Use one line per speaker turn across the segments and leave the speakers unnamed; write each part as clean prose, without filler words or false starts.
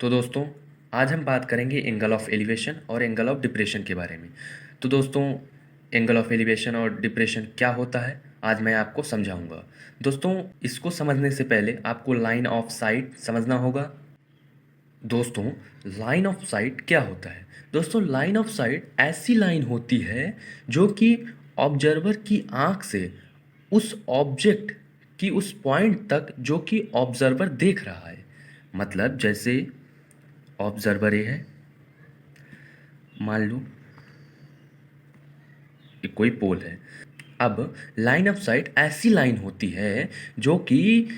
तो दोस्तों, आज हम बात करेंगे एंगल ऑफ एलिवेशन और एंगल ऑफ डिप्रेशन के बारे में। तो दोस्तों, एंगल ऑफ एलिवेशन और डिप्रेशन क्या होता है, आज मैं आपको समझाऊंगा। दोस्तों, इसको समझने से पहले आपको लाइन ऑफ साइट समझना होगा। दोस्तों, लाइन ऑफ साइट क्या होता है? दोस्तों, लाइन ऑफ साइट ऐसी लाइन होती है जो कि ऑब्जर्वर की आंख से उस ऑब्जेक्ट की उस पॉइंट तक जो कि ऑब्जर्वर देख रहा है। मतलब जैसे ऑब्जर्वर ये है, मान लो ये कोई पोल है। अब लाइन ऑफ साइट ऐसी लाइन होती है जो कि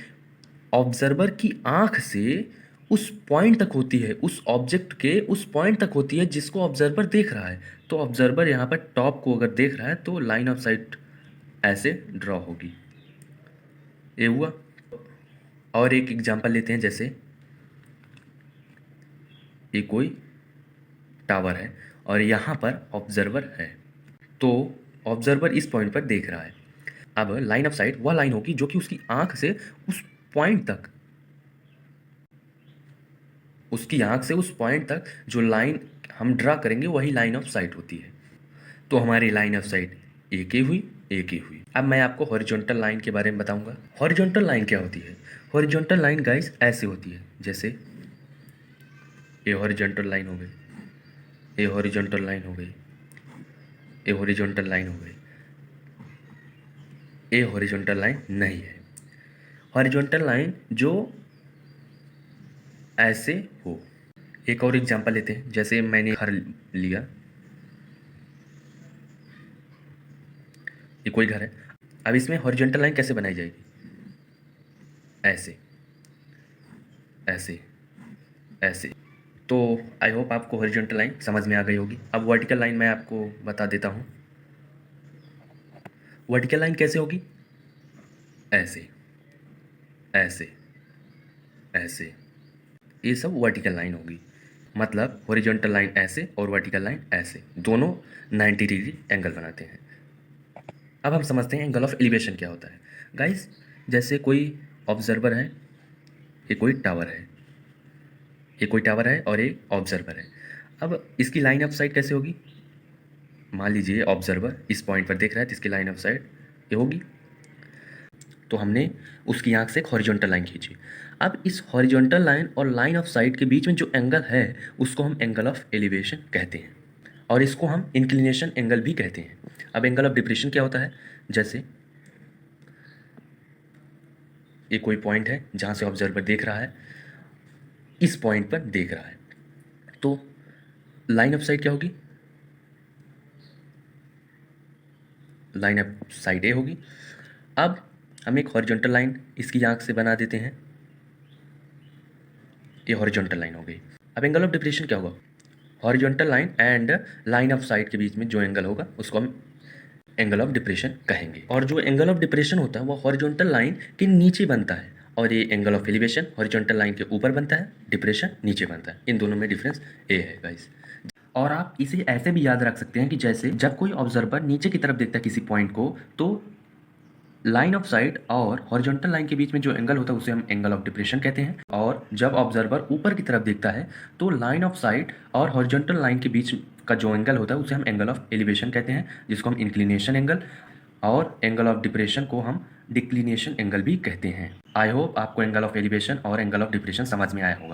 ऑब्जर्वर की आंख से उस पॉइंट तक होती है, उस ऑब्जेक्ट के उस पॉइंट तक होती है जिसको ऑब्जर्वर देख रहा है। तो ऑब्जर्वर यहाँ पर टॉप को अगर देख रहा है तो लाइन ऑफ साइट ऐसे ड्रॉ होगी। ये हुआ। और एक एग्जांपल लेते हैं, जैसे ये कोई टावर है और यहाँ पर ऑब्जर्वर है। तो ऑब्जर्वर इस पॉइंट पर देख रहा है। अब लाइन ऑफ साइट वह लाइन होगी जो कि उसकी आंख से उस पॉइंट तक, उसकी आंख से उस पॉइंट तक जो लाइन हम ड्रा करेंगे वही लाइन ऑफ साइट होती है। तो हमारी लाइन ऑफ साइट एक ही हुई, एक ही हुई। अब मैं आपको हॉरिजॉन्टल लाइन के बारे में बताऊंगा। हॉरिजॉन्टल लाइन क्या होती है? हॉरिजॉन्टल लाइन गाइस ऐसे होती है, जैसे ये हॉरिजॉन्टल लाइन हो गई, ये हॉरिजॉन्टल लाइन हो गई, ये हॉरिजॉन्टल लाइन हो गई। ये हॉरिजॉन्टल लाइन नहीं है। हॉरिजॉन्टल लाइन जो ऐसे हो। एक और एग्जांपल लेते हैं, जैसे मैंने घर लिया, ये कोई घर है। अब इसमें हॉरिजॉन्टल लाइन कैसे बनाई जाएगी? ऐसे, ऐसे, ऐसे। तो आई होप आपको हॉरिजॉन्टल लाइन समझ में आ गई होगी। अब वर्टिकल लाइन मैं आपको बता देता हूँ। वर्टिकल लाइन कैसे होगी? ऐसे, ऐसे, ऐसे। ये सब वर्टिकल लाइन होगी। मतलब हॉरिजॉन्टल लाइन ऐसे और वर्टिकल लाइन ऐसे, दोनों 90 डिग्री एंगल बनाते हैं। अब हम समझते हैं एंगल ऑफ एलिवेशन क्या होता है। गाइस, जैसे कोई ऑब्जर्वर है, ये कोई टावर है, ये कोई टावर है और ये ऑब्जर्वर है। अब इसकी लाइन ऑफ साइट कैसे होगी? मान लीजिए ऑब्जर्वर इस पॉइंट पर देख रहा है तो इसकी लाइन ऑफ साइट ये होगी। तो हमने उसकी आंख से एक हॉरिजॉन्टल लाइन खींची। अब इस हॉरिजॉन्टल लाइन और लाइन ऑफ साइट के बीच में जो एंगल है उसको हम एंगल ऑफ एलिवेशन कहते हैं, और इसको हम इंक्लिनेशन एंगल भी कहते हैं। अब एंगल ऑफ डिप्रेशन क्या होता है? जैसे ये कोई पॉइंट है जहाँ से ऑब्जर्वर देख रहा है, इस पॉइंट पर देख रहा है, तो लाइन ऑफ साइट क्या होगी? लाइन ऑफ साइट ए होगी। अब हम एक हॉरिजॉन्टल लाइन इसकी आंख से बना देते हैं, ये हॉरिजॉन्टल लाइन हो गई। अब एंगल ऑफ डिप्रेशन क्या होगा? Horizontal line and line of site के बीच में जो एंगल होगा उसको हम एंगल ऑफ डिप्रेशन कहेंगे। और जो एंगल ऑफ डिप्रेशन होता है वो हॉरिजॉन्टल लाइन के नीचे बनता है, और ये angle of elevation horizontal line के ऊपर बनता है, डिप्रेशन नीचे बनता है। इन दोनों में डिफरेंस ये है गाइस। और आप इसे ऐसे भी याद रख सकते हैं कि जैसे जब कोई ऑब्जर्वर नीचे की तरफ देखता है किसी पॉइंट को, तो लाइन ऑफ साइट और हॉरिजॉन्टल लाइन के बीच में जो एंगल होता है उसे हम एंगल ऑफ डिप्रेशन कहते हैं। और जब ऑब्जर्वर ऊपर की तरफ देखता है तो लाइन ऑफ साइट और हॉरिजॉन्टल लाइन के बीच का जो एंगल होता है उसे हम एंगल ऑफ एलिवेशन कहते हैं, जिसको हम इंक्लिनेशन एंगल, और एंगल ऑफ डिप्रेशन को हम डिक्लिनेशन एंगल भी कहते हैं। आई होप आपको एंगल ऑफ एलिवेशन और एंगल ऑफ डिप्रेशन समझ में आया होगा।